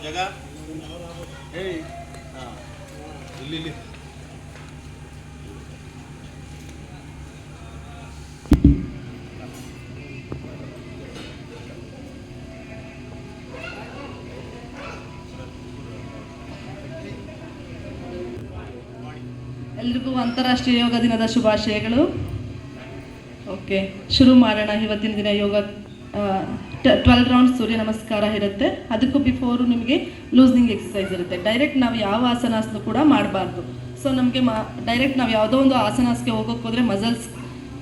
जगह ಇಲ್ಲಿ ಎಲ್ರಿಗೂ ಅಂತಾರಾಷ್ಟ್ರೀಯ ಯೋಗ ದಿನದ ಶುಭಾಶಯಗಳು. ಓಕೆ, ಶುರು ಮಾಡೋಣ. ಇವತ್ತಿನ ದಿನ ಯೋಗ 12 ರೌಂಡ್ ಸೂರ್ಯ ನಮಸ್ಕಾರ ಇರುತ್ತೆ. ಅದಕ್ಕೂ ಬಿಫೋರು ನಿಮಗೆ ಲೂಸ್ನಿಂಗ್ ಎಕ್ಸಸೈಸ್ ಇರುತ್ತೆ. ಡೈರೆಕ್ಟ್ ನಾವು ಯಾವ ಆಸನಾಸನೂ ಕೂಡ ಮಾಡಬಾರ್ದು. ಸೊ ನಮಗೆ ಡೈರೆಕ್ಟ್ ನಾವು ಯಾವುದೋ ಒಂದು ಆಸನಾಸಕ್ಕೆ ಹೋಗೋಕೆ ಹೋದರೆ ಮಸಲ್ಸ್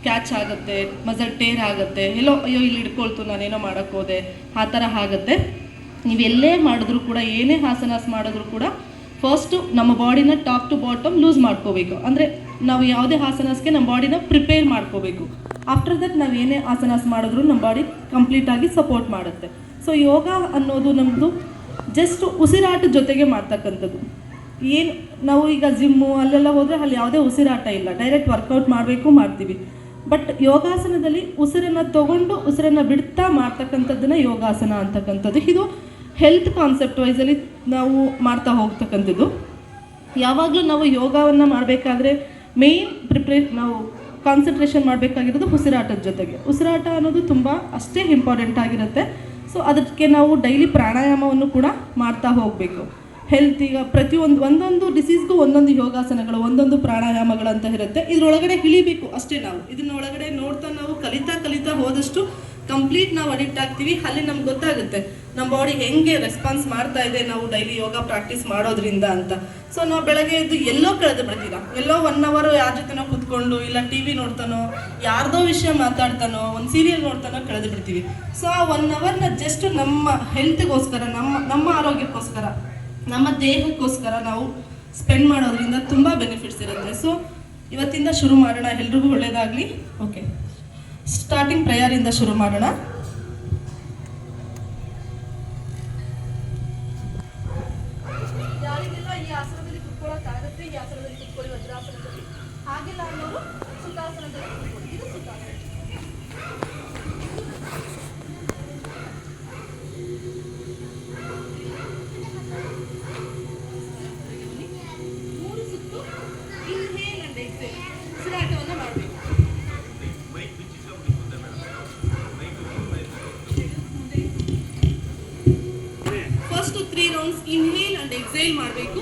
ಕ್ಯಾಚ್ ಆಗುತ್ತೆ, ಮಸಲ್ ಟೇರ್ ಆಗುತ್ತೆ, ಎಲ್ಲೋ ಅಯ್ಯೋ ಇಲ್ಲಿ ಹಿಡ್ಕೊಳ್ತು ನಾನೇನೋ ಮಾಡೋಕ್ಕೆ ಹೋದೆ, ಆ ಥರ ಆಗುತ್ತೆ. ನೀವೆಲ್ಲೇ ಮಾಡಿದ್ರೂ ಕೂಡ, ಏನೇ ಆಸನಾಸ ಮಾಡಿದ್ರೂ ಕೂಡ ಫಸ್ಟು ನಮ್ಮ ಬಾಡಿನ ಟಾಪ್ ಟು ಬಾಟಮ್ ಲೂಸ್ ಮಾಡ್ಕೋಬೇಕು. ಅಂದರೆ ನಾವು ಯಾವುದೇ ಆಸನಾಸಕ್ಕೆ ನಮ್ಮ ಬಾಡಿನ ಪ್ರಿಪೇರ್ ಮಾಡ್ಕೋಬೇಕು. ಆಫ್ಟರ್ ದಟ್ ನಾವು ಏನೇ ಆಸನಾಸ ಮಾಡಿದ್ರು ನಮ್ಮ ಬಾಡಿ ಕಂಪ್ಲೀಟಾಗಿ ಸಪೋರ್ಟ್ ಮಾಡುತ್ತೆ. ಸೊ ಯೋಗ ಅನ್ನೋದು ನಮ್ಮದು ಜಸ್ಟ್ ಉಸಿರಾಟದ ಜೊತೆಗೆ ಮಾಡ್ತಕ್ಕಂಥದ್ದು. ಏನು ನಾವು ಈಗ ಜಿಮ್ಮು ಅಲ್ಲೆಲ್ಲ ಹೋದರೆ ಅಲ್ಲಿ ಯಾವುದೇ ಉಸಿರಾಟ ಇಲ್ಲ, ಡೈರೆಕ್ಟ್ ವರ್ಕೌಟ್ ಮಾಡಬೇಕು, ಮಾಡ್ತೀವಿ. ಬಟ್ ಯೋಗಾಸನದಲ್ಲಿ ಉಸಿರನ್ನು ತೊಗೊಂಡು ಉಸಿರನ್ನು ಬಿಡ್ತಾ ಮಾಡ್ತಕ್ಕಂಥದ್ದನ್ನು ಯೋಗಾಸನ ಅಂತಕ್ಕಂಥದ್ದು. ಇದು ಹೆಲ್ತ್ ಕಾನ್ಸೆಪ್ಟ್ ವೈಸಲ್ಲಿ ನಾವು ಮಾಡ್ತಾ ಹೋಗ್ತಕ್ಕಂಥದ್ದು. ಯಾವಾಗಲೂ ನಾವು ಯೋಗವನ್ನು ಮಾಡಬೇಕಾದ್ರೆ ಮೇಯ್ನ್ ನಾವು ಕಾನ್ಸಂಟ್ರೇಷನ್ ಮಾಡಬೇಕಾಗಿರೋದು ಉಸಿರಾಟದ ಜೊತೆಗೆ. ಉಸಿರಾಟ ಅನ್ನೋದು ತುಂಬ ಅಷ್ಟೇ ಇಂಪಾರ್ಟೆಂಟ್ ಆಗಿರುತ್ತೆ. ಸೊ ಅದಕ್ಕೆ ನಾವು ಡೈಲಿ ಪ್ರಾಣಾಯಾಮವನ್ನು ಕೂಡ ಮಾಡ್ತಾ ಹೋಗಬೇಕು. ಹೆಲ್ತ್ ಈಗ ಒಂದೊಂದು ಡಿಸೀಸ್ಗೂ ಒಂದೊಂದು ಯೋಗಾಸನಗಳು, ಒಂದೊಂದು ಪ್ರಾಣಾಯಾಮಗಳು ಅಂತ ಇರುತ್ತೆ. ಇದರೊಳಗಡೆ ಇಳಿಬೇಕು ಅಷ್ಟೇ. ನಾವು ಇದನ್ನ ಒಳಗಡೆ ನೋಡ್ತಾ ನಾವು ಕಲಿತಾ ಹೋದಷ್ಟು ಕಂಪ್ಲೀಟ್ ನಾವು ಅಡಿಕ್ಟ್ ಆಗ್ತೀವಿ. ಅಲ್ಲಿ ನಮ್ಗೆ ಗೊತ್ತಾಗುತ್ತೆ ನಮ್ಮ ಬಾಡಿ ಹೆಂಗೆ ರೆಸ್ಪಾನ್ಸ್ ಮಾಡ್ತಾ ಇದೆ ನಾವು ಡೈಲಿ ಯೋಗ ಪ್ರಾಕ್ಟೀಸ್ ಮಾಡೋದ್ರಿಂದ ಅಂತ. ಸೊ ನಾವು ಬೆಳಗ್ಗೆ ಎದ್ದು ಎಲ್ಲೋ ಕಳೆದು ಬಿಡ್ತೀರಾ, ಎಲ್ಲೋ 1 ಅವರ್ ಯಾರ ಜೊತೆನೋ ಕೂತ್ಕೊಂಡು, ಇಲ್ಲ TV ನೋಡ್ತಾನೋ, ಯಾರ್ದೋ ವಿಷಯ ಮಾತಾಡ್ತಾನೋ, ಒಂದು ಸೀರಿಯಲ್ ನೋಡ್ತಾನೋ ಕಳೆದು ಬಿಡ್ತೀವಿ. ಸೊ ಆ 1 ಅವರ್ನ ಜಸ್ಟ್ ನಮ್ಮ ಹೆಲ್ತ್ಗೋಸ್ಕರ, ನಮ್ಮ ಆರೋಗ್ಯಕ್ಕೋಸ್ಕರ, ನಮ್ಮ ದೇಹಕ್ಕೋಸ್ಕರ ನಾವು ಸ್ಪೆಂಡ್ ಮಾಡೋದ್ರಿಂದ ತುಂಬ ಬೆನಿಫಿಟ್ಸ್ ಇರುತ್ತೆ. ಸೊ ಇವತ್ತಿಂದ ಶುರು ಮಾಡೋಣ. ಎಲ್ರಿಗೂ ಒಳ್ಳೆಯದಾಗಲಿ. ಓಕೆ, ಸ್ಟಾರ್ಟಿಂಗ್ ಪ್ರೇಯರಿಂದ ಶುರು ಮಾಡೋಣ. ಯಾರಿಗೆಲ್ಲ ಈ ಆಸನದಲ್ಲಿ ಕುತ್ಕೊಳ್ಳೋಕ್ಕಾಗುತ್ತೆ, ಈ ಆಸನದಲ್ಲಿ ಕುತ್ಕೊಳ್ಳಿ, ವಜ್ರಾಸನದಲ್ಲಿ. ಹಾಗೆಲ್ಲ ಅನ್ನೋರು ಸುಖಾಸನದಲ್ಲಿ ಕುತ್ಕೊಳ್ಳಿ. ಇದು ಸುಖಾಸನ. ಇನ್ಹೇಲ್ ಅಂಡ್ ಎಕ್ಸೇಲ್ ಮಾಡಬೇಕು.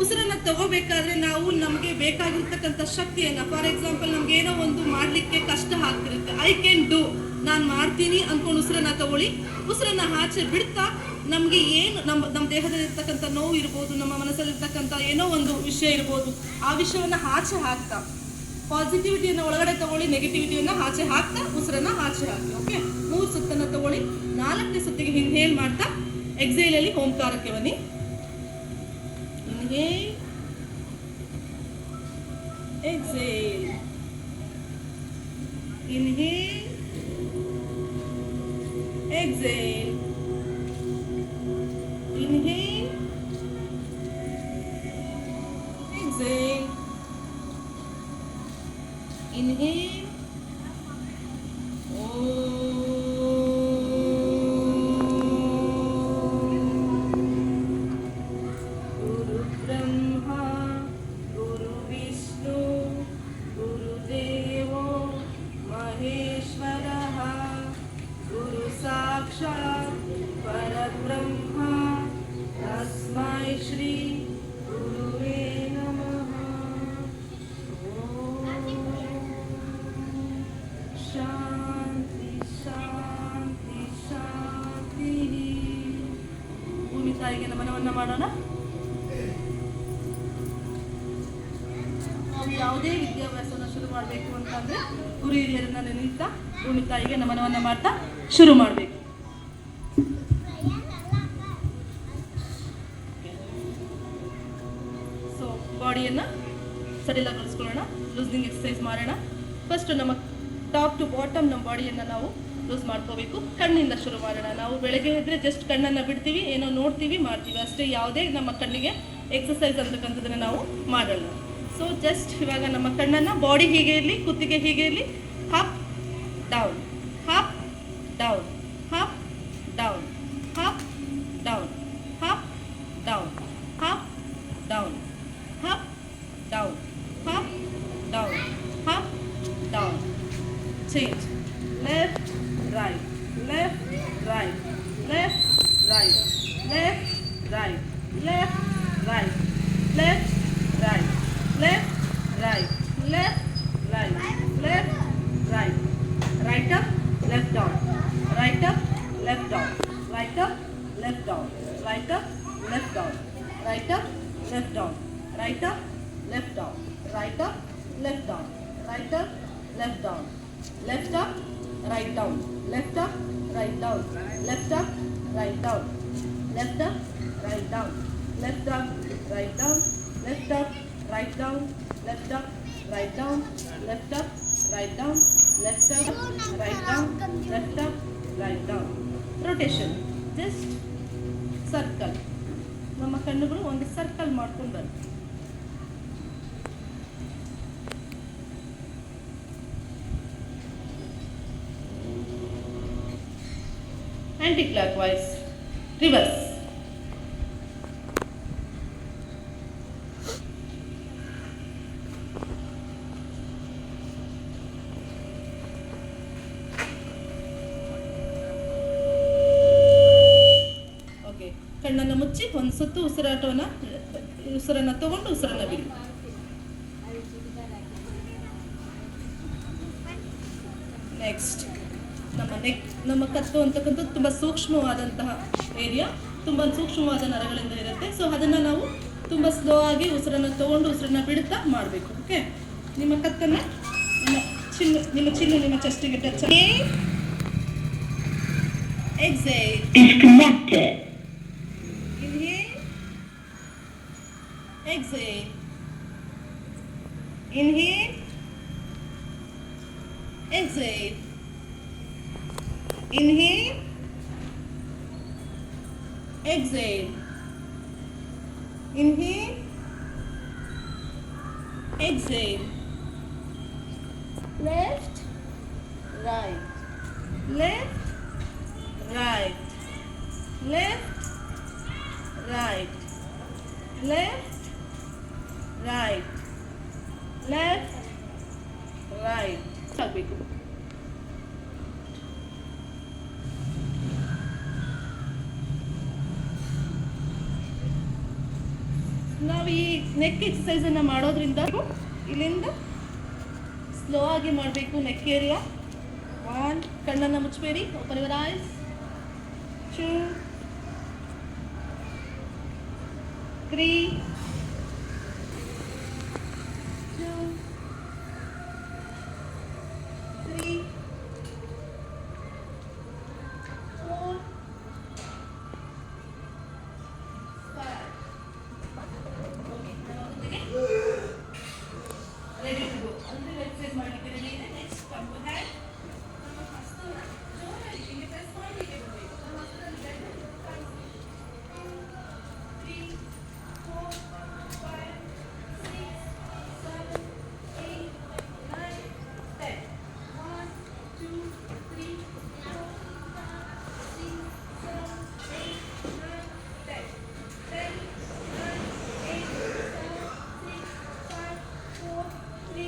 ಉಸಿರನ್ನು ತಗೋಬೇಕಾದ್ರೆ ನಾವು ನಮಗೆ ಬೇಕಾಗಿರ್ತಕ್ಕಂಥ ಶಕ್ತಿಯನ್ನು, ಫಾರ್ ಎಕ್ಸಾಂಪಲ್ ನಮ್ಗೆ ಏನೋ ಒಂದು ಮಾಡಲಿಕ್ಕೆ ಕಷ್ಟ ಆಗ್ತಿರುತ್ತೆ, ಐ ಕ್ಯಾನ್ ಡೂ, ನಾನು ಮಾಡ್ತೀನಿ ಅಂದ್ಕೊಂಡು ಉಸಿರನ್ನು ತಗೊಳ್ಳಿ. ಉಸಿರನ್ನು ಆಚೆ ಬಿಡ್ತಾ ನಮಗೆ ಏನು ನಮ್ಮ ದೇಹದಲ್ಲಿರ್ತಕ್ಕಂಥ ನೋವು ಇರ್ಬೋದು, ನಮ್ಮ ಮನಸ್ಸಲ್ಲಿರ್ತಕ್ಕಂಥ ಏನೋ ಒಂದು ವಿಷಯ ಇರ್ಬೋದು, ಆ ವಿಷಯವನ್ನು ಆಚೆ ಹಾಕ್ತಾ ಪಾಸಿಟಿವಿಟಿಯನ್ನು ಒಳಗಡೆ ತಗೊಳ್ಳಿ, ನೆಗೆಟಿವಿಟಿಯನ್ನು ಆಚೆ ಹಾಕ್ತಾ ಉಸಿರನ್ನು ಆಚೆ ಹಾಕಿ. ಓಕೆ, 3 ಸುತ್ತನ್ನು ತಗೊಳ್ಳಿ. 4ನೇ ಸುತ್ತಿಗೆ ಇನ್ಹೇಲ್ ಮಾಡ್ತಾ ಎಕ್ಸೇಲಲ್ಲಿ ಓಂಕಾರಕ್ಕೆ ಬನ್ನಿ. Inhale, exhale, inhale, exhale, inhale, exhale, inhale. परब्रह्म तस्मै श्री गुरुवे नमः. शांति शांति शांति. ಭೂಮಿ ತಾಯಿಗೆ ನಮನವನ್ನು ಮಾಡೋಣ. ನಾವು ಯಾವುದೇ ವಿದ್ಯಾಭ್ಯಾಸವನ್ನು ಶುರು ಮಾಡಬೇಕು ಅಂತಂದರೆ ಗುರು ಹಿರಿಯರನ್ನ ನೆನೀತಾ ಭೂಮಿ ತಾಯಿಗೆ ನಮನವನ್ನು ಮಾಡ್ತಾ ಶುರು ಮಾಡಬೇಕು. ಸೊ ಬಾಡಿಯನ್ನು ಸಡಿಲಗೊಳಿಸ್ಕೊಳ್ಳೋಣ. ಲೂಸ್ನಿಂಗ್ ಎಕ್ಸಸೈಸ್ ಮಾಡೋಣ. ಫಸ್ಟ್ ನಮ್ಮ ಟಾಪ್ ಟು ಬಾಟಮ್ ನಮ್ಮ ಬಾಡಿಯನ್ನು ನಾವು ಲೂಸ್ ಮಾಡ್ಕೋಬೇಕು. ಕಣ್ಣಿಂದ ಶುರು ಮಾಡೋಣ. ನಾವು ಬೆಳಗ್ಗೆ ಎದ್ದರೆ ಜಸ್ಟ್ ಕಣ್ಣನ್ನು ಬಿಡ್ತೀವಿ, ಏನೋ ನೋಡ್ತೀವಿ, ಮಾಡ್ತೀವಿ ಅಷ್ಟೇ. ಯಾವುದೇ ನಮ್ಮ ಕಣ್ಣಿಗೆ ಎಕ್ಸಸೈಸ್ ಅಂತಕ್ಕಂಥದ್ದನ್ನು ನಾವು ಮಾಡೋಣ. ಸೊ ಜಸ್ಟ್ ಇವಾಗ ನಮ್ಮ ಕಣ್ಣನ್ನು ಬಾಡಿ ಹೀಗೆ ಇರಲಿ, ಕುತ್ತಿಗೆ ಹೀಗೆ ಇರಲಿ. Up down, up down, up down, up down, up down, up down, up down, up down, up down. Change. Left, right, left, right, left, right, left, right, left, right, left, right, left, right, left, right, left, right. Right up, left down, right up, left down, right up, left down, right up, left down, right up, left down, right up, left down, right up, left down, right up, left down, left up, right down, left up, right down, left up, right down, left up, right down, left up, right down, left up, right down, left up, right down, left up, right down, left up, right down, left up, right down. Rotation. Just circle. ನಮ್ಮ ಕಣ್ಣುಗಳು ಒಂದು circle ಮಾಡ್ಕೊಂಡು ಬರುತ್ತೆ. Anticlockwise, reverse. Okay, ಕಣ್ಣನ್ನು ಮುಚ್ಚಿ ಒಂದು ಸುತ್ತು ಉಸಿರನ್ನು ತಗೊಂಡು ಉಸಿರನ್ನು ಬಿಡಿ. ನೆಕ್ಸ್ಟ್ ನಮ್ಮ ಕತ್ತು ಅಂತಕ್ಕಂಥದ್ದು ತುಂಬ ಸೂಕ್ಷ್ಮವಾದಂತಹ ಏರಿಯಾ, ತುಂಬ ಸೂಕ್ಷ್ಮವಾದ ನರಗಳಿಂದ ಇರುತ್ತೆ. ಸೊ ಅದನ್ನು ನಾವು ತುಂಬ ಸ್ಲೋ ಆಗಿ ಉಸಿರನ್ನು ತಗೊಂಡು ಉಸಿರನ್ನು ಬಿಡುತ್ತಾ ಮಾಡಬೇಕು. ಓಕೆ, ನಿಮ್ಮ ಕತ್ತನ್ನು ನಿಮ್ಮ ಚಿನ್ನು ನಿಮ್ಮ ಚೆಸ್ಟಿಗೆ touch. Exhale. Disconnected. Inhale. Exhale. Inhale. Exhale. Inhale. Exhale. Inhale. Exhale. Left, right, left, right, left, right, left, right, left, right. ಆಗಬೇಕು. ನಾವು ಈ ನೆಕ್ ಎಕ್ಸಸೈಸನ್ನು ಮಾಡೋದ್ರಿಂದ ಇಲ್ಲಿಂದ ಸ್ಲೋ ಆಗಿ ಮಾಡಬೇಕು. Neck area. 1, ಕಣ್ಣನ್ನು ಮುಚ್ಚಬೇಡಿ. Open your eyes. 2, 3, 2, 3, 4, 5. Ready to go. Until exercise ಮಾಡಲಿಕ್ಕೆ ರೆಡಿ ಇದೆ. Next come to hand. ನಮ್ಮ ಹಸ್ತನ ಜೋರಾಗಿ ಹಿಂಗೆ ಪ್ರೆಸ್ ಮಾಡಲಿಕ್ಕೆ ಬರಬೇಕು. ನಮ್ಮ ಹಸ್ತದಲ್ಲಿ ಬೆನ್ನು 3, 4, 5, 6, 7, 8, 9, 10. 1, 2, 3, 4, 5, 6, 7, 8, 9, 10. 10, 9, 8, 7, 6, 5, 4, 3,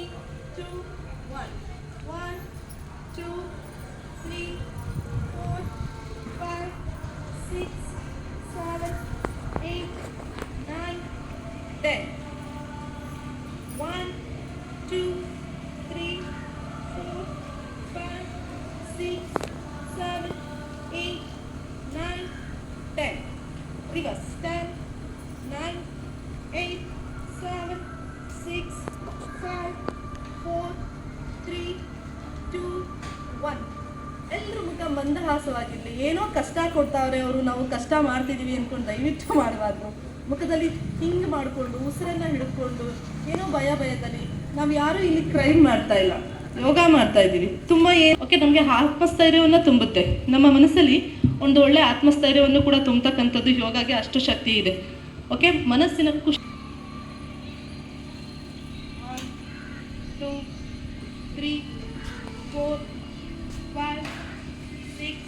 2, 1. 1, 2, 3, 4, 5, 6, 7, 8, 9, 10. 1, 2, 3, 4, 5, 6, 7, 8, 9, 10. Reverse. 10, 9, 8, 7, 6, 5, 4, 3, 2, 1. ಎಲ್ಲರೂ ಮುಖ ಮಂದಹಾಸವಾಗಿರಲಿ. ಏನೋ ಕಷ್ಟ ಕೊಡ್ತಾವ್ರೆ ಅವರು, ನಾವು ಕಷ್ಟ ಮಾಡ್ತಿದ್ದೀವಿ ಅಂದ್ಕೊಂಡು ದಯವಿಟ್ಟು ಮಾಡಬಾರ್ದು. ಮುಖದಲ್ಲಿ ಹಿಂಗೆ ಮಾಡಿಕೊಂಡು ಉಸಿರನ್ನು ಹಿಡ್ಕೊಂಡು ಏನೋ ಭಯದಲ್ಲಿ ನಾವು ಯಾರೂ ಇಲ್ಲಿ ಕ್ರೈಮ್ ಮಾಡ್ತಾ ಇಲ್ಲ, ಯೋಗ ಮಾಡ್ತಾ ಇದ್ದೀವಿ. ತುಂಬ ಓಕೆ, ನಮಗೆ ಆತ್ಮಸ್ಥೈರ್ಯವನ್ನು ತುಂಬುತ್ತೆ. ನಮ್ಮ ಮನಸ್ಸಲ್ಲಿ ಒಂದು ಒಳ್ಳೆ ಆತ್ಮಸ್ಥೈರ್ಯವನ್ನು ಕೂಡ ತುಂಬತಕ್ಕಂಥದ್ದು ಯೋಗಾಗೆ ಅಷ್ಟು ಶಕ್ತಿ ಇದೆ. ಓಕೆ, ಮನಸ್ಸಿನ ಖುಷಿ. 1 2 3 4 5 6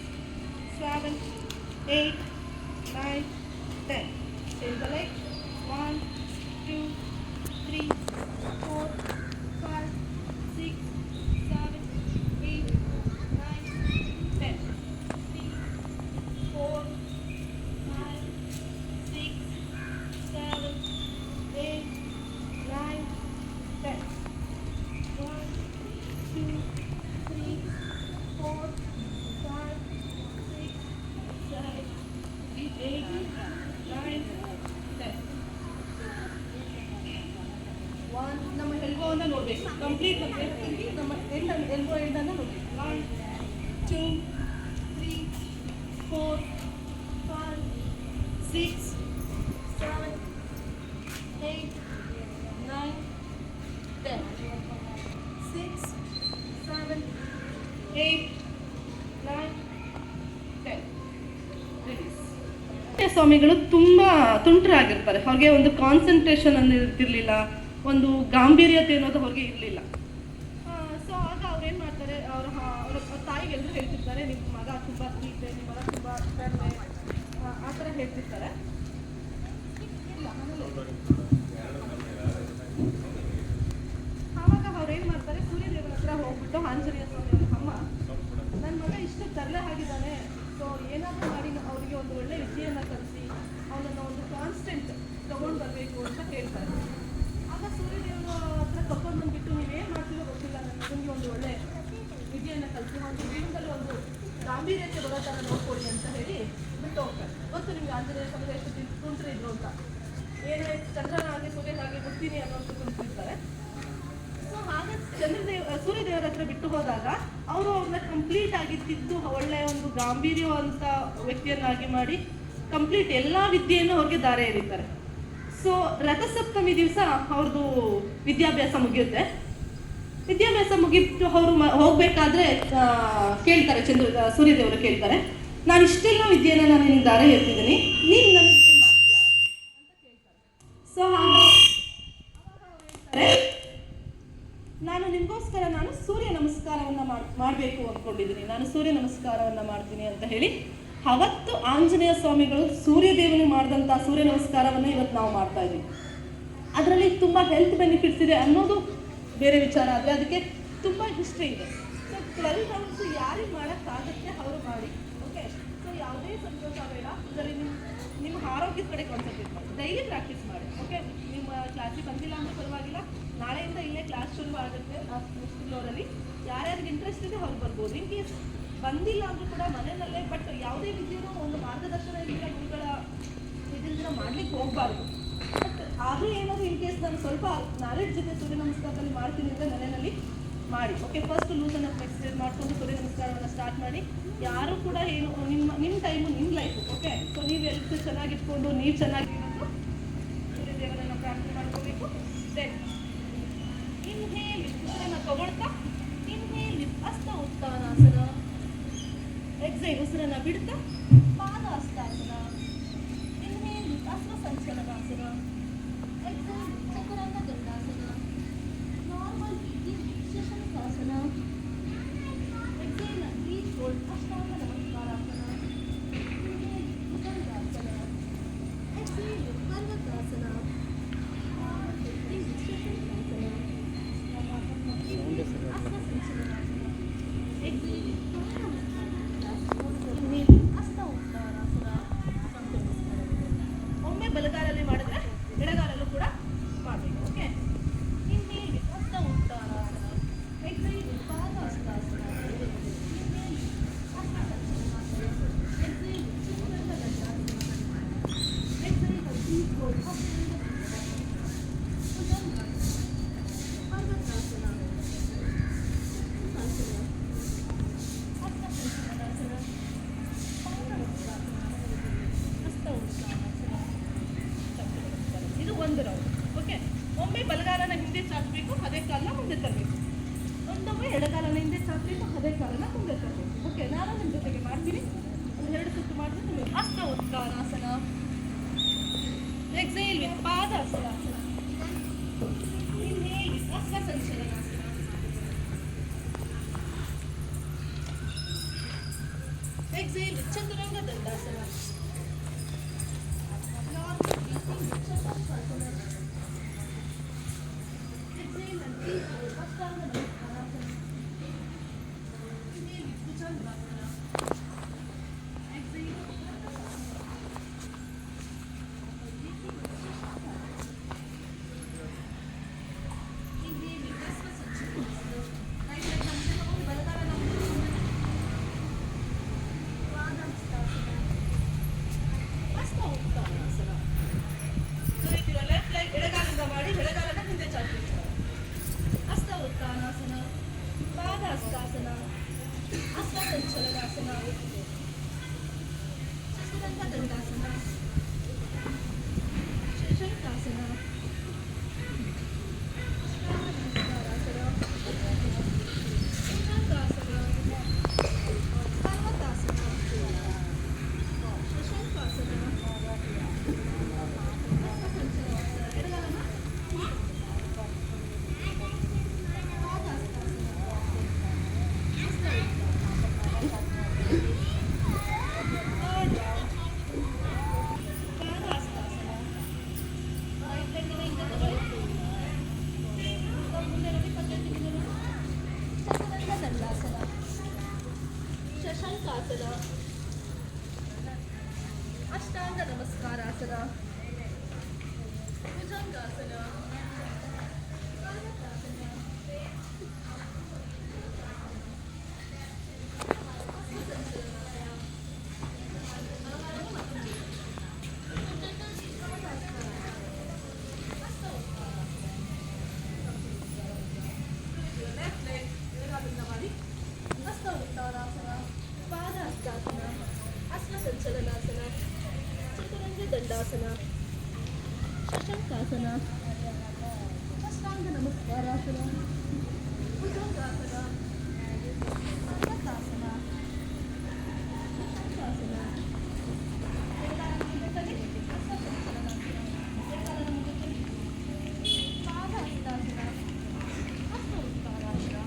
7 8 9 10. Take the leg. 1 2 3 4 5 6 7 8 9 10. 3 4 5 6 7 8 9 10. 1 2 3 4 5 6 7 8 9 10. ನಮ್ಮ ಎಲ್ಬೋವನ್ನು ನೋಡಬೇಕು ಕಂಪ್ಲೀಟ್. ನಮ್ಮ ಎಲ್ಬೋ ಎಂಡನ್ನು ನೋಡಬೇಕು. 1 2 3 4 5 6 7 8 9 10. 6 7 8 9 10. ಸ್ವಾಮಿಗಳು ತುಂಬ ತುಂಟರಾಗಿರ್ತಾರೆ. ಅವ್ರಿಗೆ ಒಂದು ಕಾನ್ಸಂಟ್ರೇಷನ್ ಅನ್ನೋ ಇರ್ತಿರ್ಲಿಲ್ಲ, ಒಂದು ಗಾಂಭೀರ್ಯತೆ ಅನ್ನೋದು ಅವ್ರಿಗೆ ಇರಲಿಲ್ಲ. ಸೊ ಆಗ ಅವ್ರೇನು ಮಾಡ್ತಾರೆ, ಅವ್ರ ತಾಯಿಗೆ ಎಲ್ಲರೂ ಹೇಳ್ತಿರ್ತಾರೆ, ನಿಮ್ಮ ಮಗ ತುಂಬ ಸ್ವೀಟ್, ನಿಮ್ಮ ಮಗ ತುಂಬ ಕಡಿಮೆ, ಆ ಥರ ಹೇಳ್ತಿರ್ತಾರೆ. ಆವಾಗ ಅವ್ರೇನು ಮಾಡ್ತಾರೆ, ಸೂರ್ಯದೇವರ ಹತ್ರ ಹೋಗ್ಬಿಟ್ಟು ಆಂಜನೇಯ ಸ್ವಾಮಿ, ಅಮ್ಮ ನನ್ನ ಮಗ ಇಷ್ಟು ತರಲೆ ಆಗಿದ್ದಾನೆ, ಸೊ ಏನಾದರೂ ಮಾಡಿ ಅವರಿಗೆ ಒಂದು ಒಳ್ಳೆ ವಿದ್ಯೆಯನ್ನು ಕಲಿಸಿ ಅವನನ್ನು ಒಂದು ಕಾನ್ಸ್ಟೆಂಟ್ ತೊಗೊಂಡು ಬರಬೇಕು ಅಂತ ಕೇಳ್ತಾರೆ. ಆಗ ಸೂರ್ಯದೇವರು ಹತ್ರ ಕರ್ಕೊಂಡು ಬಂದುಬಿಟ್ಟು ನೀವೇನು ಮಾಡ್ತೀರೋ ಗೊತ್ತಿಲ್ಲ, ನನ್ನ ಮಗನಿಗೆ ಒಂದು ಒಳ್ಳೆ ವಿದ್ಯೆಯನ್ನು ಕಲಿಸಿ ಒಂದು ಜೀವನದಲ್ಲಿ ಒಂದು ಗಾಂಭೀರ್ಯತೆ ಬರೋ ಥರ ನೋಡ್ಕೊಡಿ ಅಂತ ಹೇಳಿ ಬಿಟ್ಟು ಹೋಗ್ತಾರೆ. ಗೊತ್ತು ನಿಮ್ಗೆ ಆಂಜನೇಯ ಸ್ವಾಮಿ ಎಷ್ಟು ತುಂಟ್ರೆ ಇದ್ರು ಅಂತ, ಏನೇ ಚಂದ್ರನಾಗಿ ಸೂರ್ಯನಾಗಿ ಬಿಡ್ತೀನಿ ಅನ್ನೋಷ್ಟು ತುಂಟಿರ್ತಾರೆ. ಸೊ ಹಾಗೆ ಸೂರ್ಯದೇವರ ಹತ್ರ ಬಿಟ್ಟು ಹೋದಾಗ ಅವರು ಅವ್ರನ್ನ ಕಂಪ್ಲೀಟ್ ಆಗಿ ತಿದ್ದು ಒಳ್ಳೆಯ ಒಂದು ಗಾಂಭೀರ್ಯವಂತ ವ್ಯಕ್ತಿಯನ್ನಾಗಿ ಮಾಡಿ ಕಂಪ್ಲೀಟ್ ಎಲ್ಲ ವಿದ್ಯೆಯನ್ನು ಅವ್ರಿಗೆ ದಾರೆ ಎರೀತಾರೆ. ಸೊ ರಥಸಪ್ತಮಿ ದಿವಸ ಅವ್ರದ್ದು ವಿದ್ಯಾಭ್ಯಾಸ ಮುಗಿಯುತ್ತೆ. ವಿದ್ಯಾಭ್ಯಾಸ ಮುಗಿತು ಅವರು ಹೋಗ್ಬೇಕಾದ್ರೆ ಕೇಳ್ತಾರೆ, ಸೂರ್ಯದೇವರು ಕೇಳ್ತಾರೆ, ನಾನು ಇಷ್ಟೆಲ್ಲ ವಿದ್ಯೆಯನ್ನು ನಾನು ನಿನ್ನ ದಾರೆ ಎರ್ತಿದ್ದೀನಿ, ನೀನು ನನಗೆ ಏನು ಮಾಡ್ತೀಯಾ ಅಂತ ಕೇಳ್ತಾರೆ. ಸೊ ಹೇಳ್ತಾರೆ, ನಾನು ನಿಮಗೋಸ್ಕರ ನಾನು ಸೂರ್ಯ ನಮಸ್ಕಾರವನ್ನು ಮಾಡಬೇಕು ಅಂದ್ಕೊಂಡಿದ್ದೀನಿ, ನಾನು ಸೂರ್ಯ ನಮಸ್ಕಾರವನ್ನು ಮಾಡ್ತೀನಿ ಅಂತ ಹೇಳಿ ಅವತ್ತು ಆಂಜನೇಯ ಸ್ವಾಮಿಗಳು ಸೂರ್ಯದೇವನಿಗೆ ಮಾಡಿದಂಥ ಸೂರ್ಯ ನಮಸ್ಕಾರವನ್ನು ಇವತ್ತು ನಾವು ಮಾಡ್ತಾ ಇದ್ದೀವಿ. ಅದರಲ್ಲಿ ತುಂಬ ಹೆಲ್ತ್ ಬೆನಿಫಿಟ್ಸ್ ಇದೆ ಅನ್ನೋದು ಬೇರೆ ವಿಚಾರ, ಆದರೆ ಅದಕ್ಕೆ ತುಂಬ ಹಿಸ್ಟ್ರಿ ಇದೆ. ಸೊ 12 ರೌಂಡ್ಸು ಯಾರಿಗೆ ಮಾಡೋಕ್ಕಾಗುತ್ತೆ ಅವರು ಮಾಡಿ. ಓಕೆ, ಸೊ ಯಾವುದೇ ಸಂತೋಷ ಬೇಡ, ಇದರಲ್ಲಿ ನಿಮ್ಮ ಆರೋಗ್ಯದ ಕಡೆ ಕಾನ್ಸಂಟ್ರೇಟ್ ಮಾಡಿ, ಡೈಲಿ ಪ್ರಾಕ್ಟೀಸ್ ಮಾಡಿ. ಓಕೆ, ನಿಮ್ಮ ಕ್ಲಾಸಿಗೆ ಬಂದಿಲ್ಲ ಅಂದರೆ ಪರವಾಗಿಲ್ಲ, ನಾಳೆಯಿಂದ ಇಲ್ಲೇ ಕ್ಲಾಸ್ ಶುರು ಆಗುತ್ತೆ ಫ್ಲೋರಲ್ಲಿ. ಯಾರ್ಯಾರಿಗೆ ಇಂಟ್ರೆಸ್ಟ್ ಇದೆ ಅವ್ರು ಬರ್ಬೋದು. ಇನ್ ಕೇಸ್ ಬಂದಿಲ್ಲ ಅಂದರೂ ಕೂಡ ಮನೆಯಲ್ಲೇ, ಬಟ್ ಯಾವುದೇ ವಿದ್ಯೆಯೂ ಒಂದು ಮಾರ್ಗದರ್ಶನ ಇದ್ದಿಲ್ಲ, ಗುರುಗಳ ಇದರಿಂದ ಮಾಡ್ಲಿಕ್ಕೆ ಹೋಗಬಾರ್ದು. ಬಟ್ ಆದರೂ ಏನಾದರೂ ಇನ್ ಕೇಸ್ ನಾನು ಸ್ವಲ್ಪ ನಾಲೆಡ್ಜ್ ಜೊತೆ ಸೂರ್ಯ ನಮಸ್ಕಾರದಲ್ಲಿ ಮಾಡ್ತೀನಿ ಅಂದರೆ ಮನೆಯಲ್ಲಿ ಮಾಡಿ. Okay, first loosen up exercise ಮಾಡಿಕೊಂಡು ಸೂರ್ಯ ನಮಸ್ಕಾರವನ್ನು ಸ್ಟಾರ್ಟ್ ಮಾಡಿ. ಯಾರು ಕೂಡ ಏನು ನಿಮ್ಮ ಟೈಮು ನಿಮ್ಮ ಲೈಫು. ಓಕೆ, ಸೊ ನೀವು ಹೆಲ್ತ್ ಚೆನ್ನಾಗಿಟ್ಕೊಂಡು ನೀವು ಚೆನ್ನಾಗಿರೋದು ಸೂರ್ಯದೇವರನ್ನು ಪ್ರಾರ್ಥನೆ ಮಾಡ್ಕೋಬೇಕು. ದೆನ್ ಇನ್ಹೇಲ್ ಉಸಿರನ್ನು ತಗೊಳ್ತಾ, ಇನ್ಹೇಲ್ ಹಸ್ತ ಉತ್ಥಾನಾಸನ, ಎಕ್ಸೈಲ್ ಉಸಿರನ್ನು ಬಿಡ್ತಾ ಪಾದ ಹಸ್ತಾಸನ, ಇನ್ಹೇಲ್ ಹಸ್ತ ಸಂಚಲನಾಸನ, ಎಕ್ಸೈಲ್ ಚತುರಂಗ ದಂಡಾಸನ, ನಾರ್ಮಲ್ ಶಶಾಂಕಾಸನ, ಎಕ್ಸೈಲ್ ಬ್ರೀತ್ ಹೋಲ್ಡ್ ಅಷ್ಟಾಂಗ ನಮಸ್ಕಾರಾಸನ, ಇನ್ಹೇಲ್ ಭುಜಂಗಾಸನ, ಎಕ್ಸೈಲ್ ಪರ್ವತಾಸನ, ಒಮ್ಮೆ ಬಲಗಾಲಲ್ಲಿ ಮಾಡಿದ್ರೆ ಎಡಗಾಲಲ್ಲೂ ಕೂಡ ಮಾಡಬೇಕು. ಓಕೆ, ಇನ್ಹೇಲ್ ಹಸ್ತ ಉತ್ಥಾನಾಸನ, ಎಕ್ಸೈಲ್ ಪಾದ ಹಸ್ತಾಸನ, ಇನ್ಹೇಲ್ ಹಸ್ತ ಸಂಚಲನಾಸನ, ಎಕ್ಸೈಲ್ ಚತುರಂಗ ದಂಡಾಸನ, ಎಕ್ಸೈಲ್ ಬ್ರೀತ್ ಹೋಲ್ಡ್ ಅಷ್ಟಾಂಗ ಪರ್ವತಾಸನ, ಒಂದು ರೌಂಡ್. ಓಕೆ, ಒಮ್ಮೆ ಬಲಗಾಲನ ಹಿಂದೆ ಚಾಚಬೇಕು, ಅದೇ ಕಾಲನ ಮುಂದೆ ತರಬೇಕು. ಒಂದೊಮ್ಮೆ ಎಡಗಾಲನ ಹಿಂದೆ ಚಾಚಬೇಕು, ಅದೇ ಕಾಲನ ಮುಂದೆ ತರಬೇಕು. ಓಕೆ, ನಾನು ನಿಮ್ಮ ಜೊತೆಗೆ ಮಾಡ್ತೀನಿ. ಒಂದು 2 ಸುತ್ತು ಮಾಡಿದ್ರೆ ನಿಮಗೆ ಹಸ್ತ ಉತ್ಥಾನಾಸನ. ಎಕ್ಸೈಲ್ ವಿತ್ ಪಾದಾಸನ. ಇನ್ಹೇಲ್ ವಿತ್ ಹಸ್ತ ಸಂಚಲನಾಸನ. ಎಕ್ಸೈಲ್ ವಿತ್ ಚತುರಂಗ ದಂಡಾಸನ. Normal breathing with Shashankaasana. Exhale and breathe with Ashtanga Namaskara. Inhale with Bhujangasana. Exhale with Urdhvasana. Inhale with Hasva Sanchalanasana. Right leg hamse ತಗೊಂಡು ಬಲಗಾಲ ನಮ್ಗೆ ಪಾದಹಸ್ತಾಸನ. ಹಸ್ತ ಉತ್ಥಾನಾಸನ. ಸೊ ಲೆಫ್ಟ್ ಲೆಗ್ ಎಡಗಾಲಿಂದ ಮಾಡಿ ಎಡಗಾಲನ ಹಿಂದೆ ಚಾಚಬೇಕು. ಹಸ್ತ ಉತ್ಥಾನಾಸನ, ಪಾದಹಸ್ತಾಸನ, ಹಸ್ತ ಸಂಚಲನಾಸನ, ಚತುರಂಗ ದಂಡಾಸನ, ಶಶಂಕಾಸನ, ಅಷ್ಟಾಂಗ ನಮಸ್ಕಾರಾಸನ, ಭುಜಂಗಾಸನ, ಪರ್ವತಾಸನ, ಶಶಂಕಾಸನ, ಹಸ್ತ ಸಂಚಲನಾಸನ. ಎಡಗಾಲನ ಪಾದಹಸ್ತಾಸನ, ಹಸ್ತ ಪಾದಹಸ್ತಾಸನ. ರೈಟ್ ಲೆಗ್ನ ಹಿಂದೆ ತಗೊಳ್ಳಿ. ಮುಂದೆ ನೋಡಿ, ಪದ್ಧತಿ ನೋಡಿ. ಚತುರಂಗ ದಂಡಾಸನ, ಶಶಂಕಾಸನ, ಅಷ್ಟಾಂಗ ನಮಸ್ಕಾರಾಸನ, ಭುಜಂಗಾಸನ, ಪರ್ವತಾಸನ, ಹಸ್ತ ಸಂಚಲನಾಸನ. ಹಸ್ತ ಉತ್ಥಾನಾಸನ. ಲೆಫ್ಟ್ ಲೆಗ್ ಎಡಗಾಲಿಂದ ಮಾಡಿ ಹಸ್ತ ಉತ್ಥಾನಾಸನ, ಪಾದಹಸ್ತಾಸನ, ಹಸ್ತ ಸಂಚಲನಾಸನ, ಚತುರಂಗ ದಂಡಾಸನ, ಶಶಂಕಾಸನ, ಅಷ್ಟಾಂಗ ನಮಸ್ಕಾರಾಸನ, ಭುಜಂಗಾಸನ, ಪರ್ವತಾಸನ, ಶಶಂಕಾಸನ. ಎಡಗಾಲನ ಮುಂದೆ ತನ್ನಿ, ಹಸ್ತ ಸಂಚಲನಾಸನ. ಎಡಗಾಲನ ಮುಂದೆ ತನ್ನಿ, ಪಾದಹಸ್ತಾಸನ, ಹಸ್ತ ಉತ್ಥಾನಾಸನ.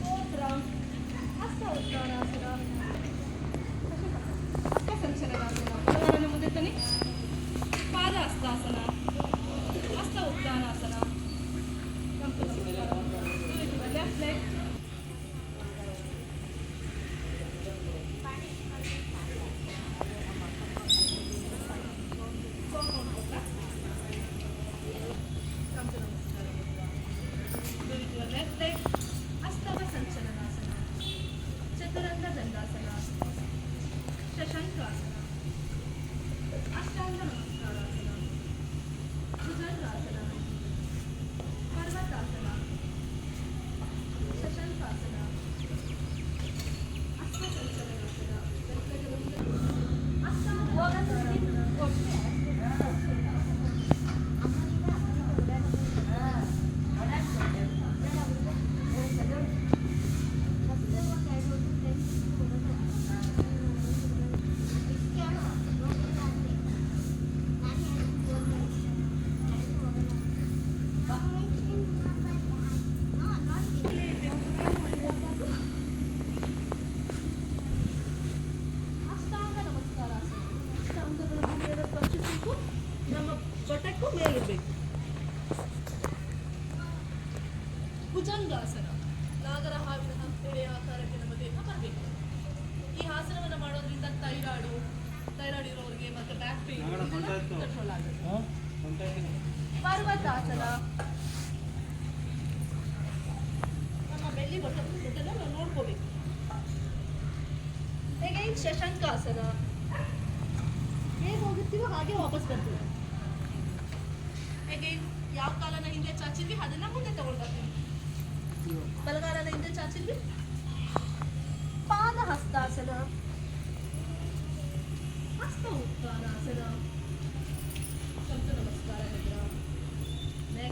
Fourth round. ಹಸ್ತ ಉತ್ಥಾನಾಸನ, ಹಸ್ತ ಸಂಚಲನಾಸನ. ಎಡಗಾಲನ ಮುಂದೆ ತನ್ನಿ, ಪಾದಹಸ್ತಾಸನ, ಹಸ್ತ ಉತ್ಥಾನಾಸನ. ಲೆಫ್ಟ್ ಲೆಗ್ ಲೆಫ್ಟ್ ಲೆಗ್ ಹಸ್ತವ ಸಂಚಲನಾಸನ, ಚತುರಂಗ ದಂಡಾಸನ, ಶಶಂಕಾಸನ, ಅಷ್ಟಾಂಗ ನಮಸ್ಕಾರಾಸನ, ಭುಜಂಗಾಸನ, ಪರ್ವತಾಸನ, ಶಶಂಕಾಸನ, ಹಸ್ತ ಸಂಚಲನಾಸನ. ಅಷ್ಟಾಂಗ ನಮಸ್ಕಾರಾಸನ. ಅಷ್ಟಾಂಗಗಳು ಭೂಮಿಯನ್ನು ಸ್ಪರ್ಶಿಸಬೇಕು, ನಮ್ಮ ಬಟಕ್ಕೂ ಮೇಲಿರಬೇಕು. ಭುಜಂಗಾಸನ, ನಾಗರ ಹಾವಿನ ಎಳೆ ಆಕಾರಕ್ಕೆ ನಮ್ಮ ದೇಹ ಬರಬೇಕು. ಈ ಆಸನವನ್ನು ಮಾಡೋದ್ರಿಂದ ಥೈರಾಯ್ಡ್ ಇರೋರಿಗೆ ಮತ್ತು ಬ್ಯಾಕ್ ಪೇನ್ ಕಂಟ್ರೋಲ್ ಆಗುತ್ತೆ. ಪರ್ವತಾಸನ, ನಮ್ಮ ಬೆಲ್ಲಿ ಬೊಟ್ಟನ್ನು ನಾವು ನೋಡ್ಕೋಬೇಕು. ಹೇಗೆ ಶಶಂಕಾಸನ, ಹೇಗೆ ಹೋಗುತ್ತೀವೋ ಹಾಗೆ ವಾಪಸ್ ಬರ್ತೀವಿ. ಹೇಗೆ ಯಾವ ಕಾಲನ ಹಿಂದೆ ಚಾಚಿದ್ವಿ ಅದನ್ನ ಮುಂದೆ ತಗೊಂಡು ಬರ್ತೀವಿ. ಬಲಗಾಲನ ಹಿಂದೆ ಚಾಚಿದ್ವಿ. ಪಾದಹಸ್ತಾಸನ, ಹಸ್ತ